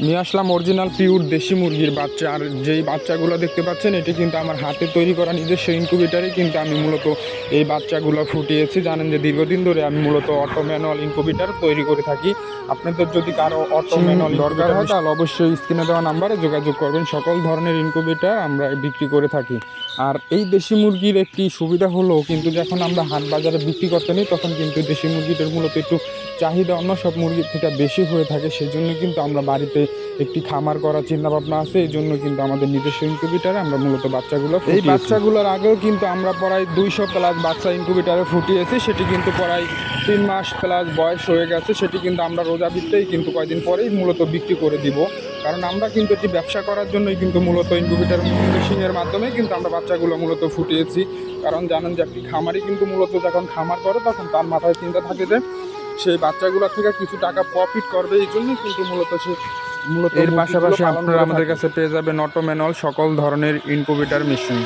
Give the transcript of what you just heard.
নিয়ে আসলাম original pure দেশি মুরগির বাচ্চা। আর যেই বাচ্চাগুলো দেখতে পাচ্ছেন এটি কিন্তু আমার হাতে তৈরি করা নিজস্ব ইনকিউবেটারে কিন্তু আমি মূলত এই বাচ্চাগুলো ফুটিয়েছি। জানেন যে দীর্ঘদিন ধরে আমি মূলত অটো ম্যানুয়াল ইনকিউবেটার তৈরি করে থাকি। আপনাদের যদি কারো অটো ম্যানুয়াল দরকার হয় তাহলে অবশ্যই স্ক্রিনে দেওয়া নাম্বারে যোগাযোগ করবেন। সকল ধরনের ইনকিউবেটার আমরা বিক্রি করে থাকি। আর এই দেশি মুরগির একটি সুবিধা হলো কিন্তু যখন আমরা হাট বাজারে বিক্রি করতে নিই তখন কিন্তু দেশি মুরগিটার মূলত একটু চাহিদা অন্য সব মুরগির থেকে বেশি হয়ে থাকে। সেই জন্য কিন্তু আমরা বাড়িতে একটি খামার করার চিন্তা ভাবনা আছে। এই জন্য কিন্তু আমাদের নিজস্ব ইনকিউবেটারে আমরা মূলত বাচ্চাগুলো এই বাচ্চাগুলোর আগেও কিন্তু আমরা প্রায় 200 প্লাস বাচ্চা ইনকিউবেটারে ফুটিয়েছি। সেটি কিন্তু প্রায় 3 মাস প্লাস বয়স হয়ে গেছে। সেটি কিন্তু আমরা রোজা ভিত্তেই কিন্তু কয়েকদিন পরেই মূলত বিক্রি করে দিব। কারণ আমরা কিন্তু এটি ব্যবসা করার জন্যই কিন্তু মূলত ইনকিউবেটার মেশিনের মাধ্যমে কিন্তু আমরা বাচ্চাগুলো মূলত ফুটিয়েছি। কারণ জানেন যে একটি খামারই কিন্তু মূলত যখন খামার করে তখন তার মাথায় চিন্তা থাকে যে সেই বাচ্চাগুলো থেকে কিছু টাকা প্রফিট করবে। এই জন্যই কিন্তু মূলত এর পাশাপাশি আপনারা আমাদের কাছে পেয়ে যাবেন অটো ম্যানুয়াল সকল ধরনের ইনকিউবেটার মেশিন।